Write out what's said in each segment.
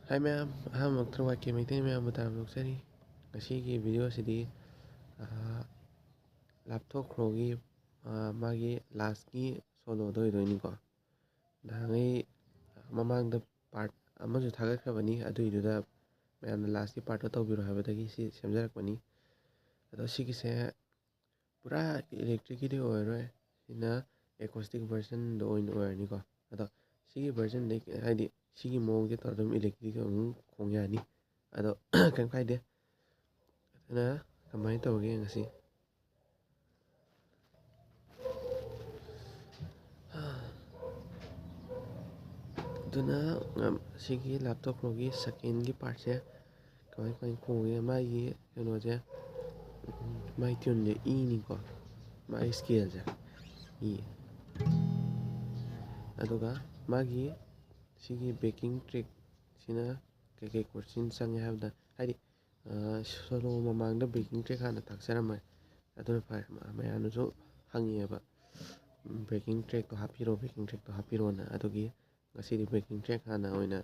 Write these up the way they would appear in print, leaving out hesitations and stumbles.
Hi ma'am, ꯑꯍꯥꯟꯕꯃꯛꯇ ꯋꯥꯏꯀꯦ Meitei ꯃꯌꯥꯝꯕꯨ ꯇꯥꯔꯝꯗꯣꯛꯆꯔꯤ. ꯉꯁꯤꯒꯤ ꯚꯤꯗꯤꯑꯣꯁꯤꯗꯤ ꯂꯥꯞꯊꯣꯛꯈ꯭ꯔꯣꯒꯤ ꯃꯥꯒꯤ ꯂꯥꯁꯀꯤ ꯁꯣꯂꯣꯗꯣ ꯑꯣꯏꯗꯣꯏꯅꯤꯀꯣ. ꯅꯍꯥꯟꯉꯩ ꯃꯃꯥꯡꯗ ꯄꯥꯔꯠ ꯑꯃꯁꯨ ꯊꯥꯒꯠꯈ꯭ꯔꯕꯅꯤ, ꯑꯗꯨꯏꯗꯨꯗ ꯃꯌꯥꯝꯅ ꯂꯥꯁꯀꯤ ꯄꯥꯔꯠꯇꯣ ꯇꯧꯕꯤꯔꯣ ꯍꯥꯏꯕꯗꯒꯤ ꯁꯤ ꯁꯦꯝꯖꯔꯛꯄꯅꯤ. ꯑꯗꯣ ꯁꯤꯒꯤꯁꯦ ꯄꯨꯔꯥ ꯏꯂꯦꯛꯇ꯭ꯔꯤꯛꯀꯤꯗꯤ ꯑꯣꯏꯔꯔꯣꯏ, ꯁꯤꯅ ꯑꯦꯀꯣꯁꯇꯤꯛ ꯚꯔꯖꯟꯗꯣ ꯑꯣꯏꯅ ꯑꯣꯏꯔꯅꯤꯀꯣ. ꯑꯗꯣ ꯁꯤꯒꯤ ꯚꯔꯖꯟꯗꯩ ꯍꯥꯏꯗꯤ ꯁꯤꯒꯤ ꯃꯑꯣꯡꯁꯦ ꯇꯧꯔ ꯑꯗꯨꯝ ꯏꯂꯦꯛꯇ꯭ꯔꯤꯛꯀꯤ ꯑꯗꯨꯝ ꯈꯣꯡ ꯌꯥꯅꯤ. ꯑꯗꯣ ꯀꯩꯝ ꯀꯥꯏꯗꯦ. ꯑꯗꯨꯅ ꯀꯃꯥꯏꯅ ꯇꯧꯒꯦ ꯉꯁꯤ ꯑꯗꯨꯅ ꯁꯤꯒꯤ ꯂꯥꯞꯊꯣꯛꯈ꯭ꯔꯣꯒꯤ ꯁꯦꯀꯦꯟꯒꯤ ꯄꯥꯔꯠꯁꯦ ꯀꯃꯥꯏ ꯈꯣꯡꯒꯦ. ꯃꯥꯒꯤ ꯀꯩꯅꯣꯁꯦ, ꯃꯥꯒꯤ ꯇ꯭ꯌꯨꯟꯁꯦ ꯏꯅꯤꯀꯣ, ꯃꯥꯒꯤ ꯁ꯭ꯀꯦꯜꯁꯦ ꯏ. ꯑꯗꯨꯒ ꯃꯥꯒꯤ ꯁꯤꯒꯤ ꯕꯦꯀꯤꯡ ꯇ꯭ꯔꯦꯛꯁꯤꯅ ꯀꯩꯀꯩ ꯀꯣꯔꯠꯁꯤꯡ ꯆꯪꯉꯦ ꯍꯥꯏꯕꯗ, ꯍꯥꯏꯗꯤ ꯁꯣꯂꯣ ꯃꯃꯥꯡꯗ ꯕꯦꯀꯤꯡ ꯇ꯭ꯔꯦꯛ ꯍꯥꯟꯅ ꯇꯥꯛꯆꯔꯝꯃꯦ. ꯑꯗꯨꯅ ꯐꯔꯦ. ꯃꯌꯥꯝꯅꯁꯨ ꯍꯪꯉꯦꯕ ꯕꯦꯀꯤꯡ ꯇ꯭ꯔꯦꯛꯇꯣ ꯍꯥꯞꯄꯤꯔꯣꯅ. ꯑꯗꯨꯒꯤ ꯉꯁꯤꯗꯤ ꯕꯦꯀꯤꯡ ꯇ꯭ꯔꯦꯛ ꯍꯥꯟꯅ ꯑꯣꯏꯅ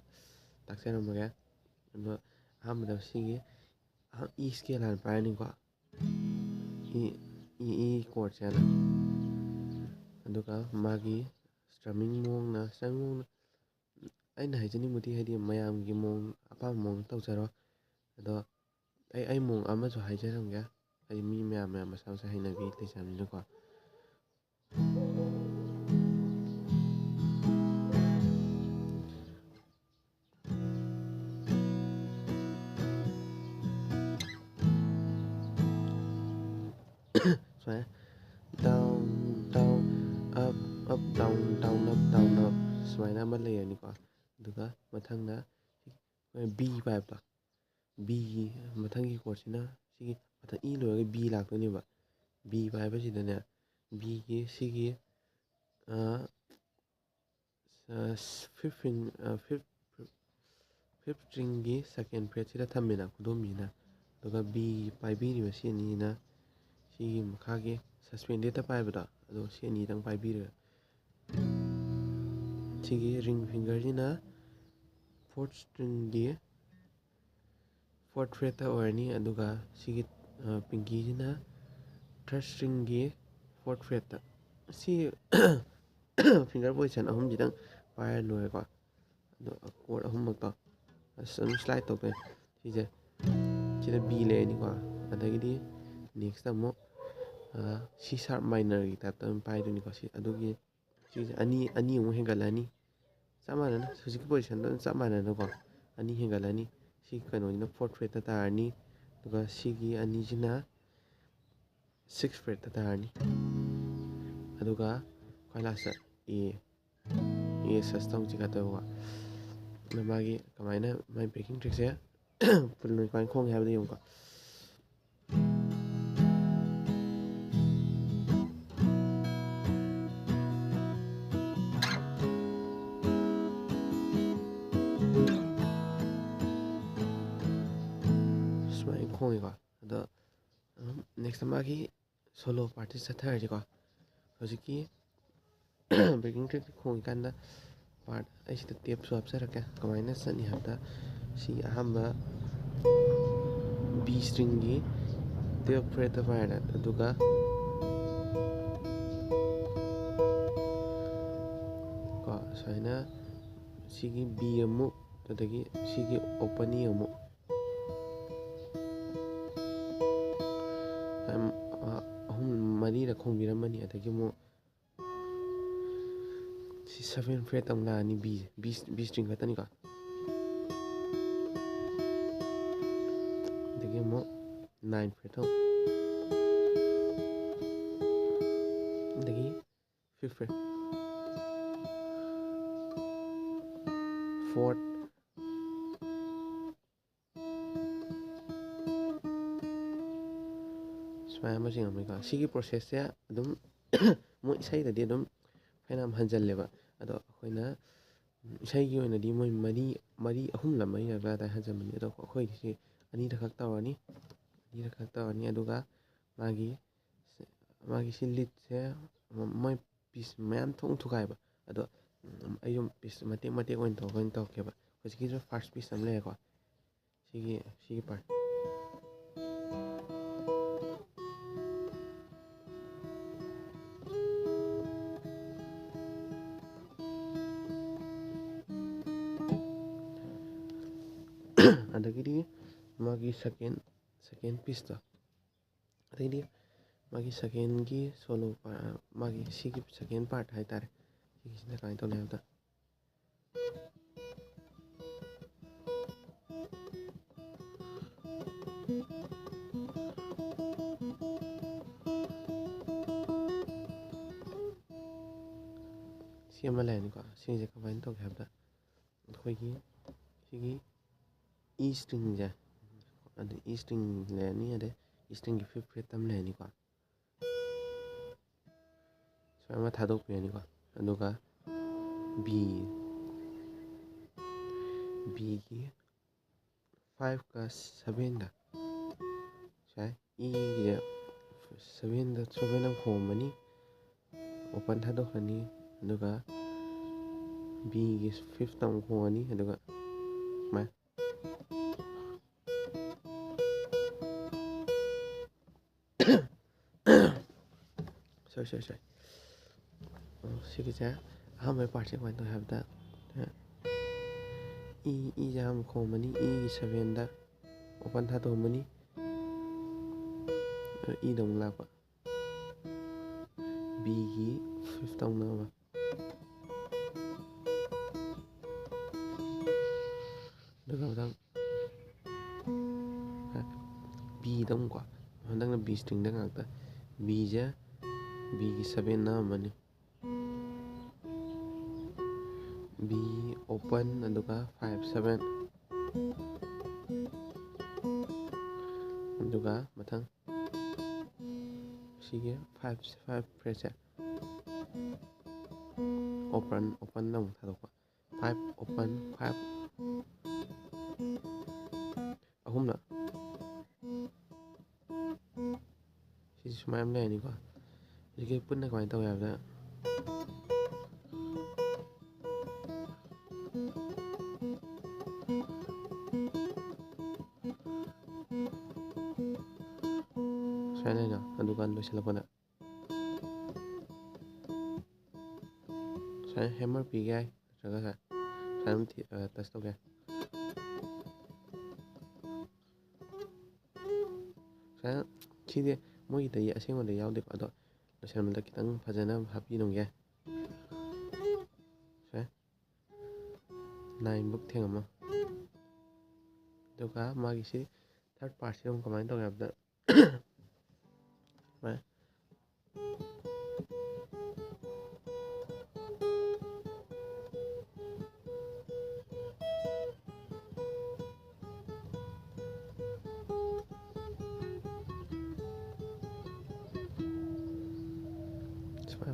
ꯇꯥꯛꯆꯔꯝꯃꯒꯦ. ꯑꯗꯣ ꯑꯍꯥꯟꯕꯗ ꯁꯤꯒꯤ ꯏ ꯁ꯭ꯀꯦꯜ ꯍꯥꯟꯅ ꯄꯥꯏꯔꯅꯤꯀꯣ. ꯏ ꯀꯣꯔꯠꯁꯦ ꯍꯥꯟꯅ. ꯑꯗꯨꯒ ꯃꯥꯒꯤ ꯁ꯭ꯇ꯭ꯔꯃꯤꯡ ꯃꯑꯣꯡꯅ ꯑꯩꯅ ꯍꯥꯏꯖꯅꯤꯡꯕꯗꯤ, ꯍꯥꯏꯗꯤ ꯃꯌꯥꯝꯒꯤ ꯃꯑꯣꯡ ꯑꯄꯥꯝꯕ ꯃꯑꯣꯡ ꯇꯧꯖꯔꯣ. ꯑꯗꯣ ꯑꯩ ꯃꯑꯣꯡ ꯑꯃꯁꯨ ꯍꯥꯏꯖꯔꯝꯒꯦ, ꯍꯥꯏꯗꯤ ꯃꯤ ꯃꯌꯥꯝ ꯃꯁꯥ ꯃꯁꯥ ꯍꯩꯅꯕꯤ ꯂꯩꯖꯕꯅꯤꯅꯀꯣ. ꯁꯨꯃꯥꯏꯅ down down up up down down up down up ꯁꯨꯃꯥꯏꯅ ꯑꯃ ꯂꯩꯔꯅꯤꯀꯣ. ꯑꯗꯨꯒ ꯃꯊꯪꯗ ꯕꯤ ꯄꯥꯏꯕ. ꯕꯤꯒꯤ ꯃꯊꯪꯒꯤ ꯀꯣꯔꯠꯁꯤꯅ ꯁꯤꯒꯤ ꯃꯊꯪ ꯏ ꯂꯣꯏꯔꯒ ꯕꯤ ꯂꯥꯛꯇꯣꯏꯅꯦꯕ. ꯕꯤ ꯄꯥꯏꯕꯁꯤꯗꯅꯦ, ꯕꯤꯒꯤ ꯁꯤꯒꯤ ꯐꯤꯐ ꯁ꯭ꯇ꯭ꯔꯤꯡꯒꯤ ꯁꯦꯀꯦꯟ ꯐ꯭ꯔꯦꯠꯁꯤꯗ ꯊꯝꯃꯦꯅ, ꯈꯨꯗꯣꯝꯕꯤꯁꯤꯅ. ꯑꯗꯨꯒ ꯕꯤ ꯄꯥꯏꯕꯤꯔꯤꯕ ꯁꯤ ꯑꯅꯤꯁꯤꯅ ꯁꯤꯒꯤ ꯃꯈꯥꯒꯤ ꯁꯁꯄꯦꯟꯗꯦꯠꯇ ꯄꯥꯏꯕꯗꯣ, ꯑꯗꯣ ꯁꯤ ꯑꯅꯤꯗꯪ ꯄꯥꯏꯕꯤꯔꯦ. ꯁꯤꯒꯤ ꯔꯤꯡ ꯐꯤꯡꯒꯔꯁꯤꯅ ꯐꯣꯔꯠ ꯁ꯭ꯇ꯭ꯔꯤꯡꯒꯤ ꯐꯣꯔꯠ ꯐ꯭ꯔꯦꯠꯇ ꯑꯣꯏꯔꯅꯤ. ꯑꯗꯨꯒ ꯁꯤꯒꯤ ꯄꯤꯡꯀꯤꯁꯤꯅ ꯊꯥꯔꯠ ꯁ꯭ꯇ꯭ꯔꯤꯡꯒꯤ ꯐꯣꯔꯠ ꯐ꯭ꯔꯦꯠꯇ. ꯁꯤ ꯐꯤꯡꯒꯔ ꯄꯣꯖꯤꯁꯟ ꯑꯍꯨꯝꯁꯤꯗꯪ ꯄꯥꯏꯔ ꯂꯣꯏꯔꯦꯀꯣ. ꯑꯗꯣ ꯀꯣꯔꯠ ꯑꯍꯨꯝꯃꯛꯇꯣ ꯑꯗꯨꯝ ꯁ꯭ꯂꯥꯏꯠ ꯇꯧꯗꯣꯏꯅꯤ. ꯁꯤꯁꯦ ꯁꯤꯗ ꯕꯤ ꯂꯩꯔꯅꯤꯀꯣ. ꯑꯗꯒꯤꯗꯤ ꯅꯦꯛꯁꯇ ꯑꯃꯨꯛ ꯁꯤ ꯁꯥꯔꯞ ꯃꯥꯏꯅꯔꯒꯤ ꯇꯥꯏꯞꯇ ꯑꯗꯨꯝ ꯄꯥꯏꯗꯣꯏꯅꯤꯀꯣ. ꯑꯗꯨꯒꯤ ꯁꯤꯁꯦ ꯑꯅꯤ ꯑꯃꯨꯛ ꯍꯦꯟꯒꯠꯂꯅꯤ. ꯆꯞ ꯃꯥꯟꯅꯅ ꯍꯧꯖꯤꯛꯀꯤ ꯄꯣꯖꯤꯁꯟꯗꯣ ꯑꯗꯨꯝ ꯆꯞ ꯃꯥꯟꯅꯅꯀꯣ. ꯑꯅꯤ ꯍꯦꯟꯒꯠꯂꯅꯤ. ꯁꯤ ꯀꯩꯅꯣꯁꯤꯅ ꯐꯣꯔꯠ ꯐ꯭ꯔꯦꯠꯇ ꯇꯥꯔꯅꯤ. ꯑꯗꯨꯒ ꯁꯤꯒꯤ ꯑꯅꯤꯁꯤꯅ ꯁꯤꯛꯁ ꯐ꯭ꯔꯦꯠꯇ ꯇꯥꯔꯅꯤ. ꯑꯗꯨꯒ ꯈ꯭ꯋꯥꯏ ꯂꯥꯁꯇ ꯁꯁꯇ ꯑꯃꯨꯛ ꯆꯤꯡꯈꯠꯇꯣꯏꯕꯀꯣ. ꯃꯥꯒꯤ ꯀꯃꯥꯏꯅ ꯃꯥꯒꯤ ꯕꯦꯀꯤꯡ ꯇ꯭ꯔꯦꯛꯁꯦ ꯄꯨꯟꯅ ꯀꯃꯥꯏꯅ ꯈꯣꯡꯉꯦ ꯍꯥꯏꯕꯗꯣ ꯌꯦꯡꯉꯨꯀꯣ. ꯁꯨꯃꯥꯏꯅ ꯈꯣꯡꯉꯤꯀꯣ. ꯑꯗꯣ ꯅꯦꯛꯁꯇ ꯃꯥꯒꯤ ꯁꯣꯂꯣ ꯄꯥꯔꯠꯁꯤ ꯆꯠꯊꯔꯁꯤꯀꯣ. ꯍꯧꯖꯤꯛꯀꯤ ꯕꯦꯀꯤꯡ ꯇ꯭ꯔꯦꯛ ꯈꯣꯡꯉꯤꯀꯥꯟꯗ ꯄꯥꯔꯠ ꯑꯩꯁꯤꯗ ꯇꯦꯞꯁꯨ ꯍꯥꯞꯆꯔꯛꯀꯦ. ꯀꯃꯥꯏꯅ ꯆꯠꯅꯤ ꯍꯥꯏꯕꯗ, ꯁꯤꯒꯤ ꯑꯍꯥꯟꯕ ꯕꯤ ꯁ꯭ꯇ꯭ꯔꯤꯡꯒꯤ 12th ꯐ꯭ꯔꯦꯠꯇ ꯄꯥꯏꯔꯦ. ꯑꯗꯨꯒ ꯀꯣ ꯁꯨꯃꯥꯏꯅ ꯁꯤꯒꯤ ꯕꯤ ꯑꯃꯨꯛ, ꯑꯗꯒꯤ ꯁꯤꯒꯤ ꯑꯣꯄꯟ ꯏ ꯑꯃꯨꯛ ꯃꯔꯤꯔꯛ ꯈꯣꯡꯕꯤꯔꯝꯃꯅꯤ. ꯑꯗꯒꯤ ꯑꯃꯨꯛ ꯁꯤ 7 ꯐ꯭ꯔꯦꯠ ꯑꯃꯨꯛ ꯂꯥꯛꯑꯅꯤ. ꯕꯤ ꯁ꯭ꯇ꯭ꯔꯤꯡ ꯈꯛꯇꯅꯤꯀꯣ. ꯑꯗꯒꯤ ꯑꯃꯨꯛ 9 ꯐ꯭ꯔꯦꯠ ꯑꯃꯨꯛ, ꯑꯗꯒꯤ 5th ꯐ꯭ꯔꯦꯠ, 4th, ꯁꯨꯃꯥꯏꯅ ꯑꯃ ꯆꯤꯡꯉꯝꯃꯦꯀꯣ. ꯁꯤꯒꯤ ꯄ꯭ꯔꯣꯁꯦꯁꯁꯦ ꯑꯗꯨꯝ ꯃꯣꯏ ꯏꯁꯩꯗꯗꯤ ꯑꯗꯨꯝ ꯐꯅꯌꯥꯝ ꯍꯟꯖꯜꯂꯦꯕ. ꯑꯗꯣ ꯑꯩꯈꯣꯏꯅ ꯏꯁꯩꯒꯤ ꯑꯣꯏꯅꯗꯤ ꯃꯣꯏ ꯑꯍꯨꯝꯂ ꯃꯔꯤꯔꯛꯂ ꯑꯗꯥꯏ ꯍꯟꯖꯟꯕꯅꯤ. ꯑꯗꯣ ꯑꯩꯈꯣꯏꯒꯤꯁꯤ ꯑꯅꯤꯔꯛꯈꯛ ꯇꯧꯔꯅꯤ. ꯑꯗꯨꯒ ꯃꯥꯒꯤ ꯁꯤ ꯂꯤꯠꯁꯦ ꯃꯣꯏ ꯄꯤꯁ ꯃꯌꯥꯝ ꯊꯨꯒꯥꯏꯕ. ꯑꯗꯣ ꯑꯩ ꯄꯤꯁ ꯃꯇꯦꯛ ꯑꯣꯏꯅ ꯇꯧꯔꯛꯀꯦꯕ. ꯍꯧꯖꯤꯛꯀꯤꯁꯨ ꯐꯥꯔꯁ ꯄꯤꯁ ꯑꯃ ꯂꯩꯔꯦꯀꯣ ꯁꯤꯒꯤ ꯄꯥꯔꯠ ꯑꯗꯒꯤꯗꯤ ꯃꯥꯒꯤ ꯁꯦꯀꯦꯟ ꯄꯤꯁꯇꯣ ꯑꯗꯒꯤꯗꯤ ꯃꯥꯒꯤ ꯁꯦꯀꯦꯟꯒꯤ ꯁꯣꯂꯣ ꯃꯥꯒꯤ ꯁꯤꯒꯤ ꯁꯦꯀꯦꯟ ꯄꯥꯔꯠ ꯍꯥꯏꯇꯥꯔꯦ ꯁꯤꯒꯤꯁꯤꯅ ꯀꯃꯥꯏꯅ ꯇꯧꯅꯤ ꯍꯥꯏꯕꯗ ꯁꯤ ꯑꯃ ꯂꯩꯔꯅꯤꯀꯣ ꯁꯤꯁꯦ ꯀꯃꯥꯏꯅ ꯇꯧꯒꯦ ꯍꯥꯏꯕꯗ ꯑꯩꯈꯣꯏꯒꯤ ꯁꯤꯒꯤ ꯏ ꯁ꯭ꯇ꯭ꯔꯤꯡꯁꯦ ꯑꯗꯨ ꯏ ꯁ꯭ꯇ꯭ꯔꯤꯡ ꯂꯩꯔꯅꯤ ꯑꯗꯩ ꯏꯁꯇ꯭ꯔꯤꯡꯒꯤ ꯐꯤꯐ ꯐ꯭ꯔꯦꯠ ꯑꯃ ꯂꯩꯔꯅꯤꯀꯣ ꯁꯨꯃꯥꯏꯅ ꯑꯃ ꯊꯥꯗꯣꯛꯄꯤꯔꯅꯤꯀꯣ ꯑꯗꯨꯒ ꯕꯤꯒꯤ 5ꯒ 7ꯒ ꯁꯥꯏ ꯏꯒꯤꯁꯦ 7 ꯑꯃ ꯈꯣꯡꯕꯅꯤ ꯑꯣꯄꯟ ꯊꯥꯗꯣꯛꯈ꯭ꯔꯅꯤ ꯑꯗꯨꯒ ꯕꯤꯒꯤ 5ꯇ ꯑꯃꯨꯛ ꯈꯣꯡꯉꯅꯤ ꯑꯗꯨꯒ ꯁꯨꯃꯥꯏꯅ ꯁꯣꯏ ꯁꯤꯒꯤꯁꯦ ꯑꯍꯥꯟꯕ ꯄꯥꯔꯠꯁꯦ ꯀꯃꯥꯏꯅ ꯇꯧꯋꯦ ꯍꯥꯏꯕꯗ ꯏꯁꯦ ꯑꯍꯥꯟꯕ ꯈꯣꯡꯕꯅꯤ ꯏꯒꯤ 7ꯗ ꯑꯣꯄꯟ ꯊꯥꯗꯣꯛꯑꯝꯃꯅꯤ ꯏꯗ ꯑꯃꯨꯛ ꯂꯥꯛꯄ ꯕꯤꯒꯤ 5ꯇ ꯑꯃꯨꯛ ꯑꯗꯨꯒ ꯃꯊꯪ ꯕꯤꯗ ꯑꯃꯨꯛꯀꯣ ꯍꯟꯗꯛꯅ ꯕꯤ ꯁ꯭ꯇ꯭ꯔꯤꯡꯗ ꯉꯥꯛꯇ ꯕꯤꯁꯦ ꯕꯤꯒꯤ 7 ꯅꯝꯃꯅꯤ ꯕꯤ ꯑꯣꯄꯟ ꯑꯗꯨꯒ 5 7 ꯑꯗꯨꯒ ꯃꯊꯪ ꯁꯤꯒꯤ 5 ꯐ꯭ꯔꯦꯠꯁꯦ ꯑꯣꯄꯟꯗ ꯑꯃꯨꯛ ꯊꯥꯗꯣꯛꯄ 5 ꯑꯣꯄꯟ 5 ꯑꯍꯨꯝꯂꯛ ꯁꯤꯁꯦ ꯁꯨꯃꯥꯏꯅ ꯂꯩꯔꯅꯤꯀꯣ ꯍꯧꯖꯤꯛꯀꯤ ꯄꯨꯟꯅ ꯀꯃꯥꯏꯅ ꯇꯧꯋꯦ ꯍꯥꯏꯕꯗ ꯁꯨꯃꯥꯏꯅ ꯂꯩꯅ ꯑꯗꯨꯒ ꯂꯣꯏꯁꯤꯜꯂꯛꯄꯗ ꯁꯨꯃꯥꯏꯅ ꯍꯦꯃꯔ ꯄꯤꯒꯦ ꯌꯥꯏ ꯅꯠꯇ꯭ꯔꯒ ꯁꯨꯃꯥꯏꯅ ꯇꯆ ꯇꯧꯒꯦ ꯁꯨꯃꯥꯏꯅ ꯁꯤꯗꯤ ꯃꯣꯏꯒꯤꯗꯤ ꯑꯁꯦꯡꯕꯗ ꯌꯥꯎꯗꯦꯀꯣ ꯑꯗꯣ ꯂꯣꯏꯁꯟꯕꯗ ꯈꯤꯇꯪ ꯐꯖꯅ ꯍꯥꯞꯄꯤꯔꯝꯒꯦ ꯁꯨꯃꯥꯏꯅ 9ꯕꯨꯛ ꯊꯦꯡꯉꯝꯃꯣ ꯑꯗꯨꯒ ꯃꯥꯒꯤꯁꯤ ꯊꯥꯔꯠ ꯄꯥꯔꯠꯁꯤ ꯑꯃꯨꯛ ꯀꯃꯥꯏꯅ ꯇꯧꯒꯦ ꯍꯥꯏꯕꯗ ꯁꯨꯃꯥꯏꯅ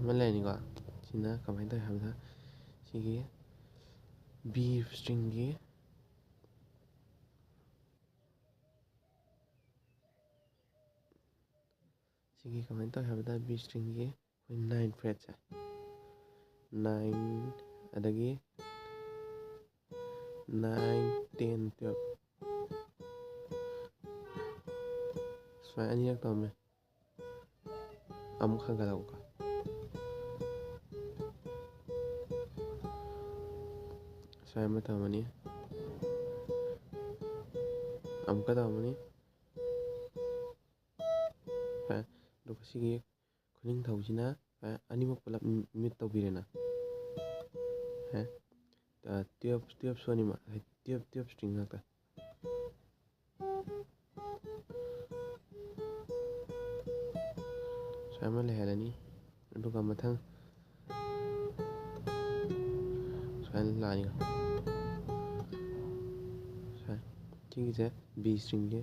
ꯑꯃ ꯂꯩꯔꯅꯤꯀꯣ ꯁꯤꯅ ꯀꯃꯥꯏꯅ ꯇꯧꯋꯦ ꯍꯥꯏꯕꯗ ꯁꯤꯒꯤ ꯕꯤ ꯁ꯭ꯇ꯭ꯔꯤꯡꯒꯤ ꯀꯃꯥꯏꯅ ꯇꯧꯋꯦ ꯍꯥꯏꯕꯗ ꯕꯤ ꯁ꯭ꯇ꯭ꯔꯤꯡꯒꯤ ꯑꯩꯈꯣꯏ 9 ꯐ꯭ꯔꯦꯠꯁꯦ 9 ꯑꯗꯒꯤ 9 10 12 ꯁꯨꯃꯥꯏꯅ ꯑꯅꯤꯔꯛ ꯇꯧꯔꯝꯃꯦ ꯑꯃꯨꯛ ꯍꯟꯒꯠꯂꯛꯎꯀꯣ ꯁꯨꯃꯥꯏꯅ ꯑꯃ ꯇꯧꯔꯝꯃꯅꯤ ꯑꯃꯨꯛꯀ ꯇꯧꯔꯝꯃꯅꯤ ꯑꯗꯨꯒ ꯁꯤꯒꯤ ꯈꯨꯅꯤꯡꯊꯧꯁꯤꯅ ꯑꯅꯤꯃꯛ ꯄꯨꯂꯞ ꯃ꯭ꯌꯨꯠ ꯇꯧꯕꯤꯔꯦꯅ 12 ꯑꯅꯤꯃꯛ 12 ꯁ꯭ꯇ꯭ꯔꯤꯡ ꯉꯥꯛꯇ ꯁꯨꯃꯥꯏꯅ ꯑꯃ ꯂꯩꯍꯜꯂꯅꯤ ꯑꯗꯨꯒ ꯃꯊꯪ ꯁꯨꯃꯥꯏꯅ ꯂꯥꯛꯑꯅꯤ ꯁꯤꯒꯤꯁꯦ ꯕꯤ ꯁ꯭ꯇ꯭ꯔꯤꯡꯒꯤ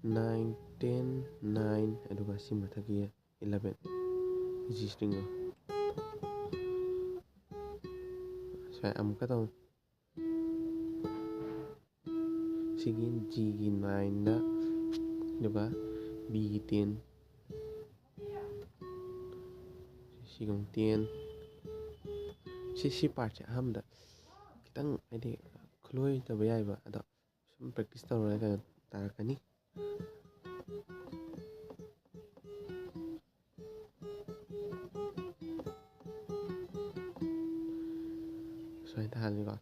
9 10 9 ꯑꯗꯨꯒ ꯁꯤ ꯃꯊꯛꯀꯤ 11 ꯖꯤ ꯁ꯭ꯇ꯭ꯔꯤꯡꯗꯣ ꯁꯨꯃꯥꯏꯅ ꯑꯃꯨꯛꯀ ꯇꯧ ꯁꯤꯒꯤ ꯖꯤꯒꯤ 9ꯗ ꯑꯗꯨꯒ ꯕꯤꯒꯤ 10 ꯁꯤꯒ 10 ꯁꯤ ꯄꯥꯔꯠꯁꯦ ꯑꯍꯥꯟꯕꯗ ꯈꯤꯇꯪ ꯍꯥꯏꯗꯤ ꯈꯨꯠꯂꯣꯏꯗꯕ ꯌꯥꯏꯕ ꯑꯗꯣ ꯁꯨꯝ ꯄ꯭ꯔꯦꯛꯇꯤꯁ ꯇꯧꯔꯒ ꯀꯩꯅꯣ ꯇꯥꯔꯛꯀꯅꯤ ꯁꯨꯃꯥꯏꯅ ꯇꯥꯍꯜꯂꯤꯀꯣ